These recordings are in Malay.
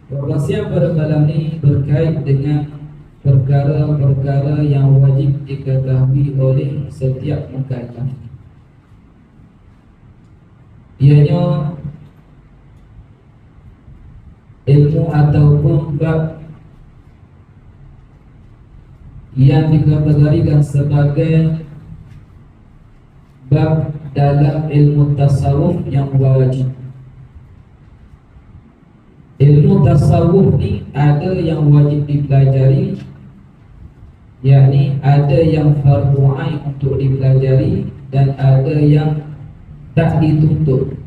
Perkongsian pada malam ini berkait dengan perkara-perkara yang wajib diketahui oleh setiap mukallaf. Ianya ilmu ataupun bab yang dikategorikan sebagai bab dalam ilmu tasawuf yang wajib. Ilmu tasawuf ni ada yang wajib dipelajari, yakni ada yang fardu ain untuk dipelajari dan ada yang tak dituntut.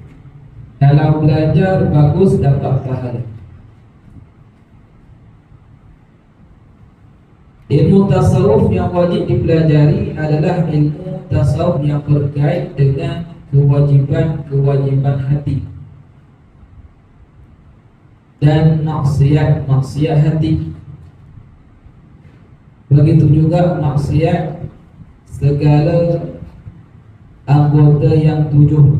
Kalau belajar bagus dapat pahala. Ilmu tasawuf yang wajib dipelajari adalah ilmu tasawuf yang berkait dengan kewajiban-kewajiban hati dan maksiat hati. Begitu juga maksiat segala anggota yang 7.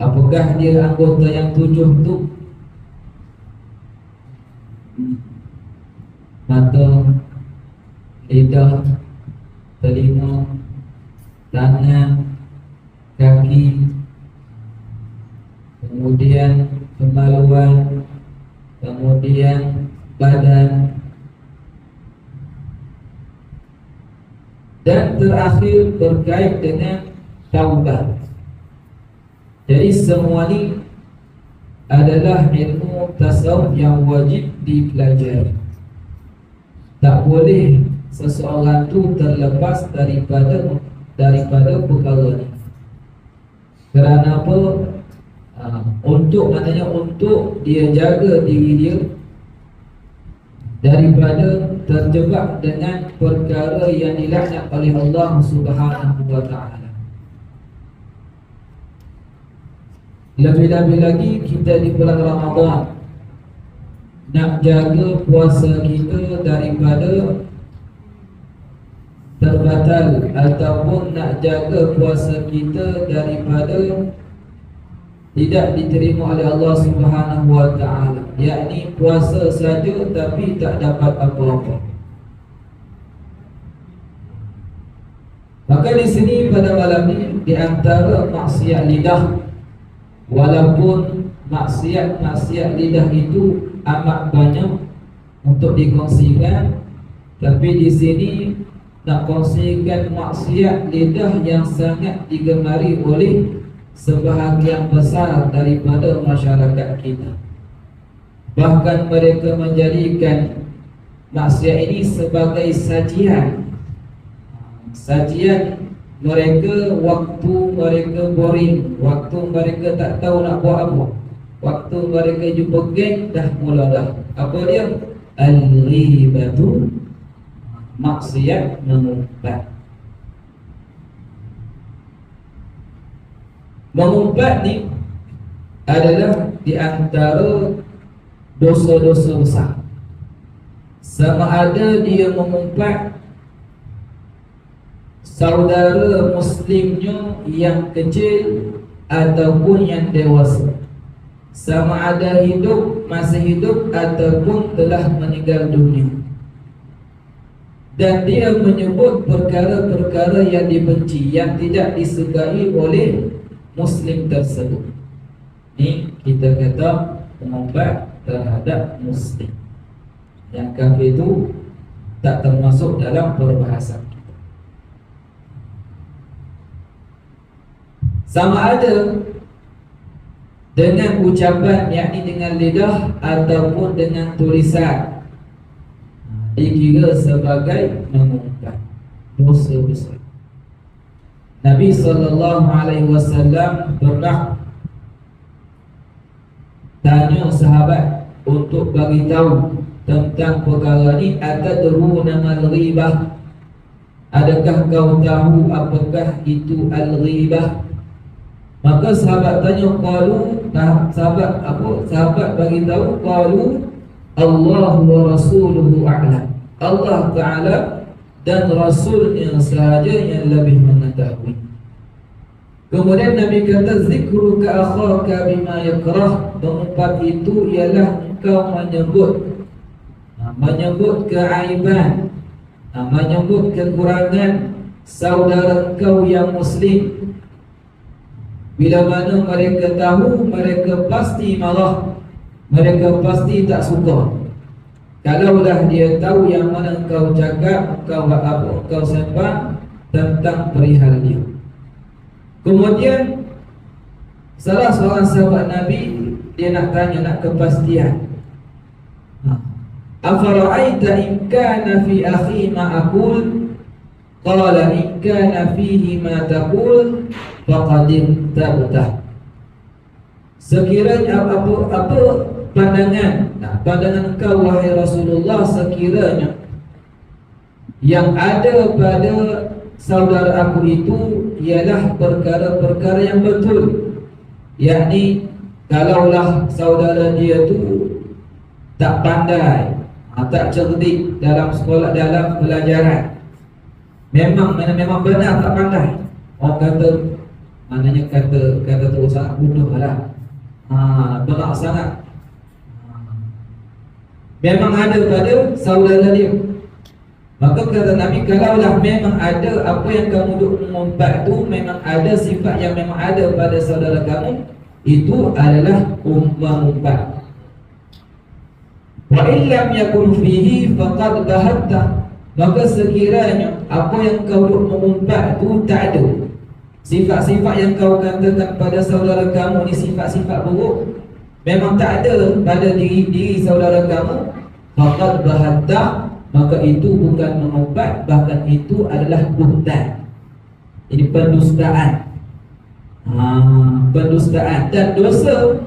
Apakah dia anggota yang 7 tu? Mata, lidah, telinga, tangan, kaki, kemudian kemaluan, kemudian badan, dan terakhir berkait dengan taubat. Jadi semua ini adalah ilmu tasawuf yang wajib dipelajari. Tak boleh seseorang tu terlepas daripada perkara ini. Kerana apa? Untuk dia jaga diri dia daripada terjebak dengan perkara yang dilaknat oleh Allah Subhanahu wa taala. Lebih-lebih lagi kita di bulan Ramadan nak jaga puasa kita daripada terbatal, ataupun nak jaga puasa kita daripada tidak diterima oleh Allah Subhanahu wa taala, yakni puasa saja tapi tak dapat apa-apa. Maka di sini pada malam ini di antara maksiat lidah, walaupun maksiat lidah itu amat banyak untuk dikongsikan, tapi di sini nak kongsikan maksiat lidah yang sangat digemari oleh sebahagian besar daripada masyarakat kita. Bahkan mereka menjadikan maksiat ini sebagai sajian mereka waktu mereka boring, waktu mereka tak tahu nak buat apa, waktu mereka jumpa geng, dah mula dah. Apa dia? Al-ghibatu, maksiat mengumpat. Mengumpat ni adalah di antara dosa-dosa besar. Sama ada dia mengumpat saudara muslimnya yang kecil ataupun yang dewasa, sama ada masih hidup ataupun telah meninggal dunia, dan dia menyebut perkara-perkara yang dibenci, yang tidak disukai oleh muslim tersebut. Ni kita kata mengumpat terhadap muslim. Yang kafir itu tak termasuk dalam perbahasan kita. Sama ada dengan ucapan, yakni dengan lidah ataupun dengan tulisan, dikira sebagai mengumpat, dosa besar. Nabi SAW pernah tanya sahabat untuk bagi tahu tentang perkara ni. Atadruna mal ghibah, adakah kau tahu apakah itu al-ghibah? Maka sahabat tanya, sahabat bagi tahu, qalu Allah wa rasuluhu a'lam, Allah Ta'ala dan Rasulnya sahaja yang lebih mengetahui. Kemudian Nabi kata zikruka akhaka bima yakrah. Mengumpat itu ialah engkau menyebut keaiban, menyebut kekurangan saudara engkau yang muslim. Bila mana mereka tahu, mereka pasti marah, mereka pasti tak suka. Kalaulah dia tahu yang mana engkau cakap, engkau sembang tentang perihal dia. Kemudian salah seorang sahabat Nabi, dia nak tanya, nak kepastian. Afara'aita in kana fi akhi ma aqul? Qala in kana fihi ma taqul faqad tabtah. Sekiranya apa pandangan, pandangan engkau wahai Rasulullah, sekiranya yang ada pada saudara aku itu ialah perkara-perkara yang betul, yakni kalaulah saudara dia tu tak pandai, tak cerdik dalam sekolah, dalam pelajaran, memang benar tak pandai, orang kata maknanya kata terus sangat bodoh lah, benar sangat, memang ada pada saudara dia. Maka kata Nabi, kalaulah memang ada apa yang kamu duk mengumpat tu, memang ada sifat yang memang ada pada saudara kamu, itu adalah mengumpat. Wa illam yakun fihi faqad bahatta. Maka sekiranya apa yang kau duk mengumpat tu tak ada, sifat-sifat yang kau katakan pada saudara kamu ni sifat-sifat buruk, memang tak ada pada diri saudara kamu, faqad bahatta, maka itu bukan mengumpat, bahkan itu adalah buhtan. Ini pendustaan. Pendustaan dan dosa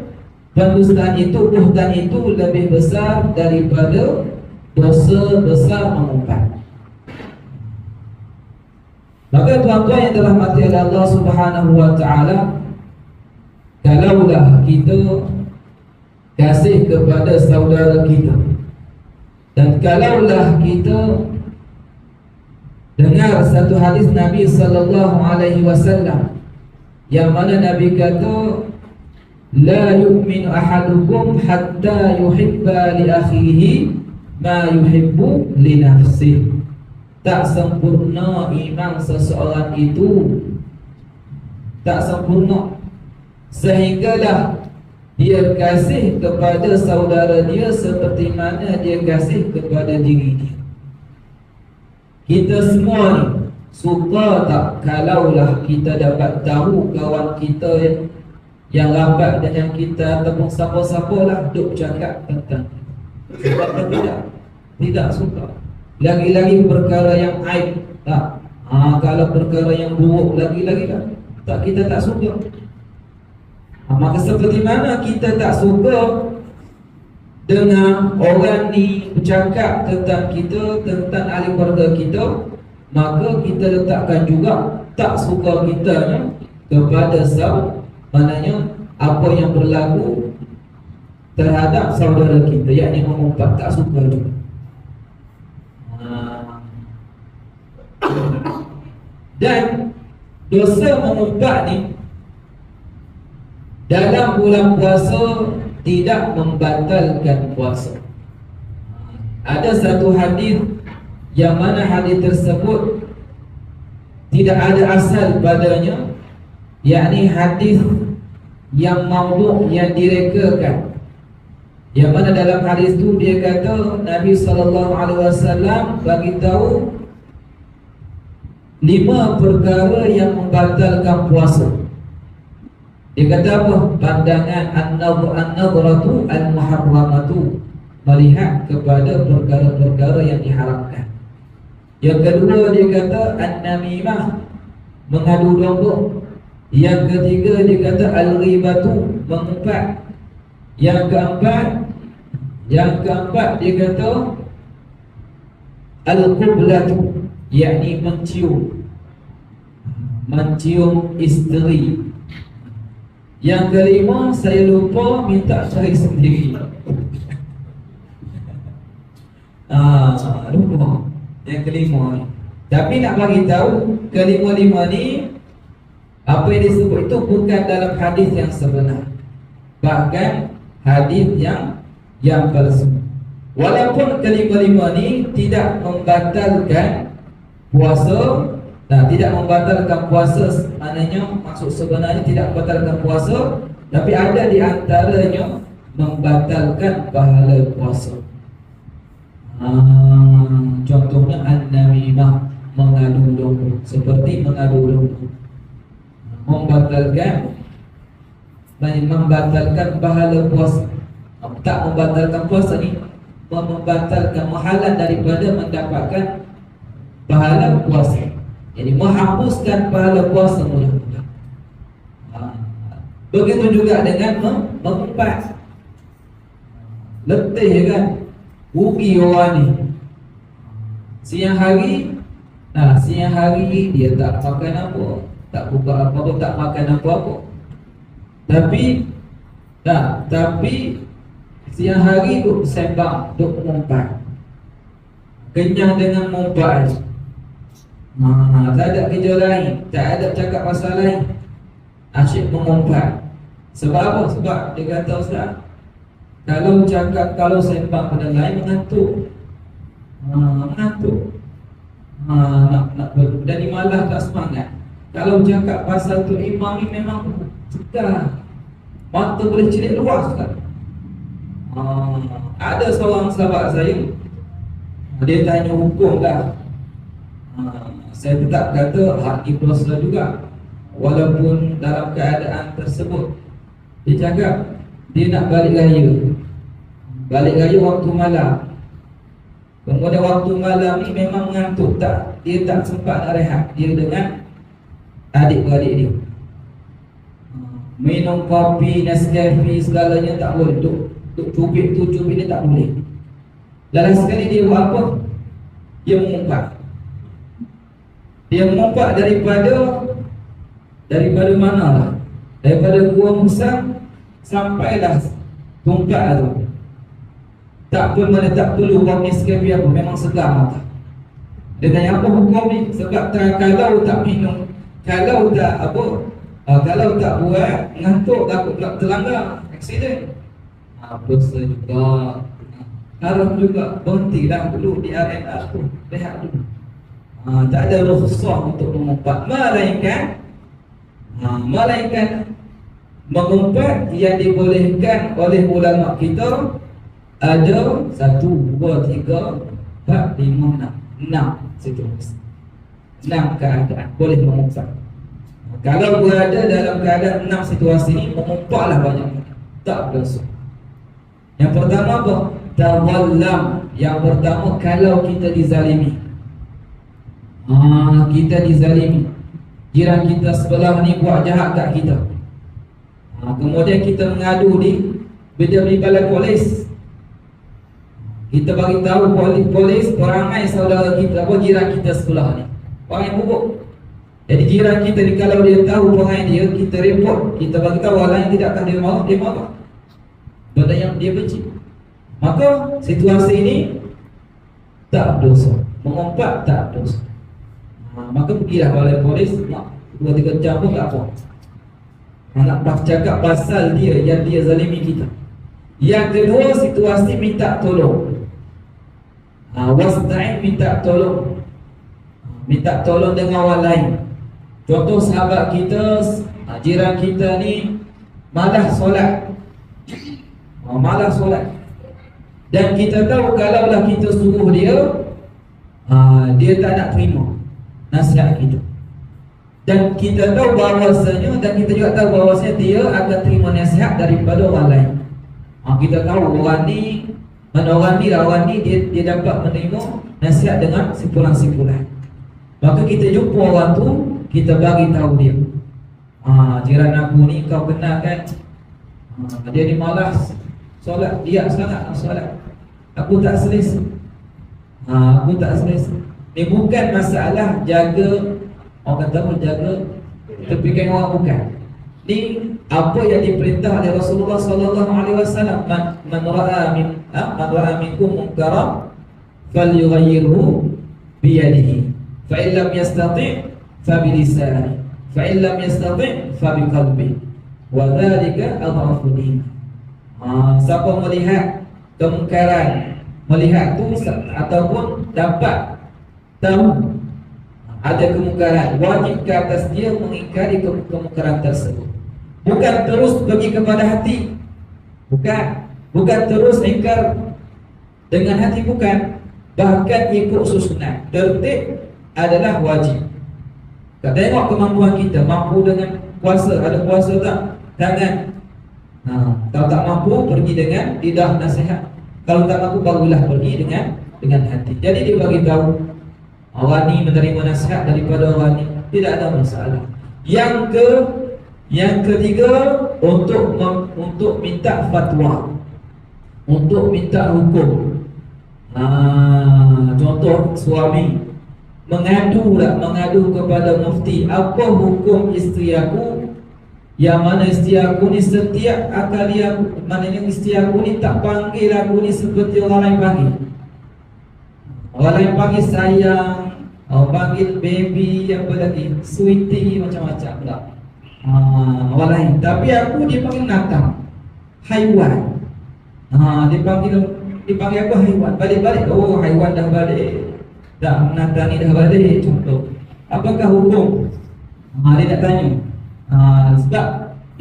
pendustaan itu, buhtan itu lebih besar daripada dosa besar mengumpat. Maka tuan-tuan yang dirahmati oleh Allah Subhanahu wa taala, kalaulah kita kasih kepada saudara kita, dan kalaulah kita dengar satu hadis Nabi sallallahu alaihi wasallam yang mana Nabi kata, la yu'minu ahadukum hatta yuhibba li akhihi ma yuhibbu li nafsihi. Tak sempurna iman seseorang itu, tak sempurna sehinggalah dia kasih kepada saudara dia seperti mana dia kasih kepada diri dia. Kita semua ni suka tak kalaulah kita dapat tahu kawan kita yang rapat dengan kita ataupun siapa-siapa lah duk cakap tentang kita. Sebab tidak suka. Lagi-lagi perkara yang aib tak. Kalau perkara yang buruk lagi-lagi lah tak, kita tak suka. Maka seperti mana kita tak suka dengan orang ni bercakap tentang kita, tentang ahli keluarga kita, maka kita letakkan juga tak suka kita kepada maknanya apa yang berlaku terhadap saudara kita, yakni mengumpat, tak suka juga. Dan dosa mengumpat ni dalam bulan puasa tidak membatalkan puasa. Ada satu hadis yang mana hadis tersebut tidak ada asal padanya, yakni hadis yang maudhu', yang direkakan, yang mana dalam hadis itu dia kata Nabi SAW bagi tahu 5 perkara yang membatalkan puasa. Dia kata apa? Pandangan an-nadhratu al-muharramatu, melihat kepada perkara-perkara yang diharamkan. Yang kedua dia kata an-namimah, mengadu domba. Yang ketiga dia kata al-ghibatu, mengumpat. Yang keempat dia kata al-qiblatu, yakni mencium isteri. Yang kelima, saya lupa, minta cari sendiri. Lupa yang kelima ni. Tapi nak bagi tahu, kelima-lima ni Apa yang disebut itu bukan dalam hadis yang sebenar, bahkan hadis yang palsu. Walaupun kelima-lima ni tidak membatalkan puasa, tidak membatalkan puasa, maknanya maksud sebenarnya tidak membatalkan puasa, tapi ada di antaranya membatalkan pahala puasa. Contohnya an-namimah, mengadu domba, seperti mengadu domba, membatalkan pahala puasa. Tak membatalkan puasa ni membatalkan, menghalang daripada mendapatkan pahala puasa. Jadi menghapuskan pahala puasa mula-mula. Begitu juga dengan mengumpat. Letih kan, rugi orang ni. Siang hari dia tak makan apa, tak buka apa-apa, tak makan apa-apa. Tapi siang hari duk sembang, duk mengumpat, kenyang dengan mengumpat. Tak ada kerja lain, tak ada cakap pasal lain, asyik mengumpat. Sebab apa? Sebab dia kata, Ustaz, kalau sembang pada lain mengantuk. Nak jadi malas, tak semangat. Kalau cakap pasal tu imam ni memang cekar, mata boleh celik luas kan. Ada seorang sahabat saya, dia tanya hukum lah. Saya tetap kata hak ikhlaslah juga, walaupun dalam keadaan tersebut. Dia cakap dia nak balik raya waktu malam. Kemudian waktu malam ni memang mengantuk, dia tak sempat nak rehat. Dia dengan adik-beradik dia minum kopi, Nescafe, segalanya tak boleh. Duk cubit ni tak boleh. Lalu sekali dia buat apa? Dia mengumpat daripada mana lah? Daripada Gua Musang sampailah Tungkat tu. Tak perlu kopi Nescafe apa, memang segar mata. Dia tanya apa hukum ni? Sebab kalau tak minum, kalau tak buat, ngantuk, takut terlanggar, aksiden. Dosa juga, haram juga. Berhentilah dulu di RNR tu, rehat dulu. Tak ada rukhsah untuk mengumpat. Melainkan mengumpat yang dibolehkan oleh ulama kita ada 1, 2, 3, 4, 5, 6 seterusnya. 6 keadaan boleh mengumpat. Kalau berada dalam keadaan 6 situasi ini, mengumpatlah banyak, tak berdosa. Yang pertama apa? Tawallam. Yang pertama, kalau kita dizalimi. Kita dizalimi, jiran kita sebelah ni buat jahat kat kita. Kemudian kita mengadu di balai polis. Kita bagi tahu polis perangai saudara kita, jiran kita sebelah ni, perangai buruk. Jadi jiran kita ni kalau dia tahu perangai dia, kita report, kita bagi tahu orang yang tidak akan dia marah. Benda yang dia benci. Maka situasi ini tak dosa, mengumpat tak dosa. Maka pergilah balai polis, 2-3 jam pun tak apa. Nak cakap pasal dia yang dia zalimi kita. Yang kedua, situasi minta tolong. Wasta'in, minta tolong. Minta tolong dengan orang lain. Contoh sahabat kita, jiran kita ni malas solat. Dan kita tahu kalaulah kita suruh dia, dia tak nak terima nasihat kita. Dan kita tahu bahawasanya, dan kita juga tahu bahawasanya dia akan terima nasihat daripada orang lain. Kita tahu orang ni dia dapat menerima nasihat dengan simpulan-simpulan. Maka kita jumpa orang tu, kita bagi tahu dia, jiran aku ni kau kenal kan, dia ni malas solat, dia sangat solat, aku tak selesa. Ni bukan masalah jaga, orang kata menjaga tepikan orang, bukan. Ni apa yang diperintah oleh Rasulullah sallallahu alaihi wasallam, man ra'a minkum munkaran falyughayyirhu bi yadihi, fa in lam yastati' fa bi lisanihi, fa in lam yastati' fa biqalbi wa dzalika adhaful iman. Siapa melihat kemungkaran, melihat tu ataupun dapat tahu ada kemungkaran, wajib ke atas dia mengingkari kemungkaran tersebut. Bukan terus pergi kepada hati, bukan terus ingkar dengan hati, bukan, bahkan ikut susunan tertib adalah wajib. Kita tengok kemampuan kita, mampu dengan puasa, ada puasa tak? Tangan. Kalau tak mampu, pergi dengan lidah nasihat. Kalau tak mampu, barulah pergi dengan hati. Jadi dia bagi tahu, orang ni menerima nasihat daripada orang ni, tidak ada masalah. Yang ketiga, untuk minta fatwa, untuk minta hukum. Contoh suami mengadu kepada mufti, apa hukum isteri aku, yang mana isteri aku ni setiap kali aku, maknanya isteri aku ni tak panggil aku ni seperti orang lain panggil. Orang lain panggil sayang, panggil baby, apa lagi, sweetie, macam-macam pula. Orang lain, tapi aku dia panggil natang, haiwan. Dia panggil apa, haiwan. Balik-balik, oh haiwan dah balik, dah natang ni dah balik. Contoh, apakah hukum? Dia nak tanya. Sebab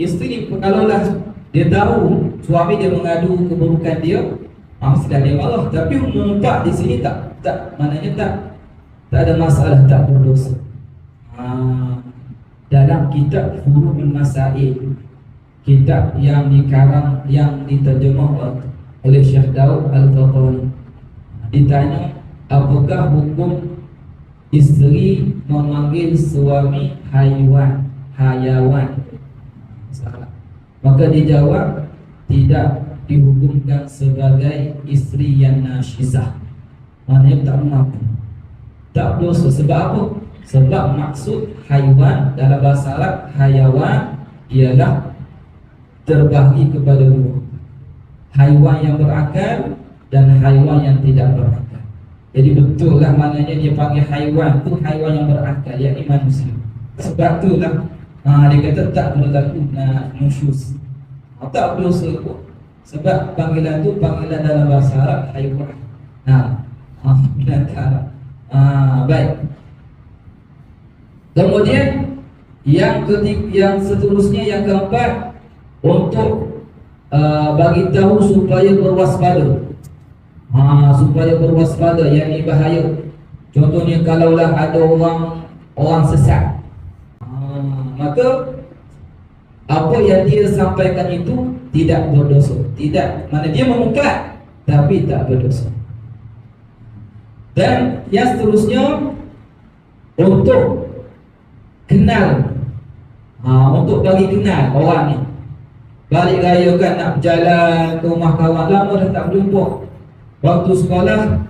isteri kalaulah dia tahu suami dia mengadu keburukan dia, mestilah dia marah. Tapi mengumpat di sini tak maknanya tak ada masalah, tak berdosa. Dalam kitab Furu'ul Masail, kitab yang dikarang, yang diterjemah oleh Syekh Daud Al-Fatani, ditanya apakah hukum isteri memanggil suami hayawan. Salah. Maka dijawab, tidak dihukumkan sebagai isteri yang nasyizah, maknanya tak mampu, tak dosa. Sebab apa? Sebab maksud haiwan dalam bahasa Arab, hayawan ialah terbagi kepada dua, haiwan yang berakal dan haiwan yang tidak berakal. Jadi betul lah maknanya dia panggil haiwan tu haiwan yang berakal, yakni manusia. Sebab tu lah dia kata tak berlaku nusyuz, tak berdosa pun. Sebab panggilan tu panggilan dalam bahasa Arab haiwan. Binatang. Baik. Kemudian yang seterusnya, yang keempat, untuk bagi tahu supaya berwaspada. Supaya berwaspada, yakni bahaya. Contohnya kalaulah ada orang sesat, maka apa yang dia sampaikan itu tidak berdosa. Tidak, mana dia mengungkap tapi tak berdosa. Dan yang seterusnya, untuk kenal, untuk bagi kenal orang ni. Balik raya kan nak berjalan ke rumah kawan, lama dah tak berjumpa. Waktu sekolah,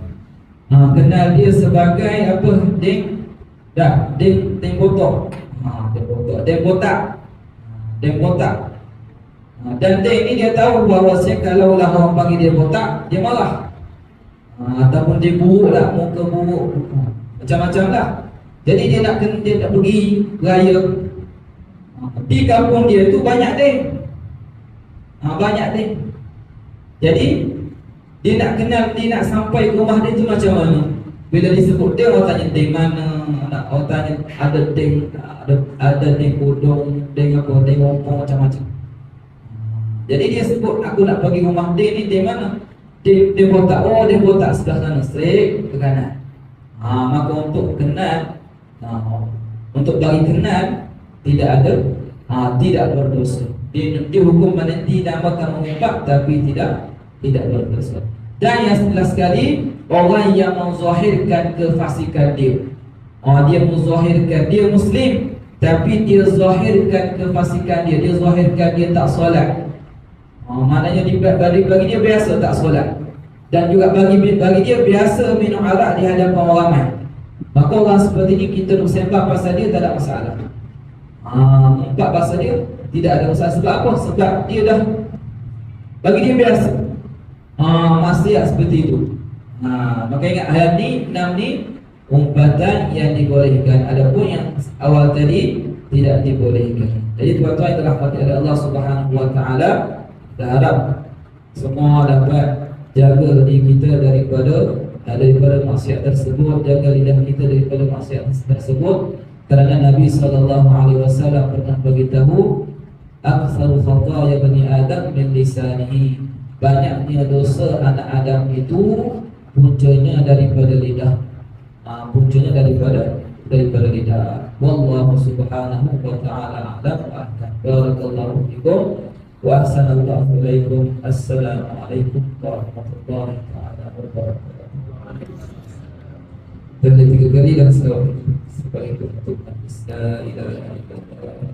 kenal dia sebagai apa? Deng botak. Deng botak. Dan Deng ni dia tahu bahawasanya kalau lah orang panggil dia botak, dia marah. Ataupun dia buruk lah, muka buruk, macam-macam lah. Jadi dia nak pergi raya. Di kampung dia tu banyak Deng. Banyak Deng. Jadi dia nak kenal, dia nak sampai ke rumah dia tu macam mana? Bila disebut Deng, orang tanya Deng mana? Orang tanya ada Deng, ada Deng Bodong, Deng apa, Deng Wompong, macam-macam. Jadi dia sebut, aku nak pergi rumah Deng ni, Deng mana? Deng botak. Oh, Deng botak sebelah sana, straight ke kanan. Maka untuk kenal, untuk bagi kenal, tidak ada, tidak berdosa. Dia hukum mana dinamakan mengumpat tapi tidak berdosa. Dan yang setelah sekali, orang yang menzahirkan kefasikan dia. Dia menzahirkan dia Muslim, tapi dia zahirkan kefasikan dia. Dia zahirkan dia tak solat. Maknanya bagi dia biasa tak solat. Dan juga bagi dia biasa minum arak di hadapan orang ramai. Maka orang seperti ini kita nak sembah pasal dia tak ada masalah. Empat pasal dia tidak ada masalah. Sebab apa? Sebab dia dah, bagi dia biasa. Maksiat seperti itu. Maka ingat ayat ni, 6 ni umpatan yang dibolehkan. Adapun yang awal tadi, tidak dibolehkan. Jadi tuan-tuan yang dirahmati oleh Allah Subhanahu wa taala, kita harap semua dapat jaga diri kita daripada maksiat tersebut, jaga lidah kita daripada maksiat tersebut, kerana Nabi sallallahu alaihi wasallam pernah beritahu, aktsaru khataaya bani Adam min lisanihi, banyaknya dosa anak Adam itu puncanya daripada lidah. Puncanya daripada lidah. Wallahu subhanahu wa ta'ala a'lam wa ahkam. Barakallahu fikum wa ahsanallahu ilaikum. Assalamualaikum warahmatullahi ta'ala wabarakatuh. Dan 3 kali dan Assalamualaikum warahmatullahi wabarakatuh.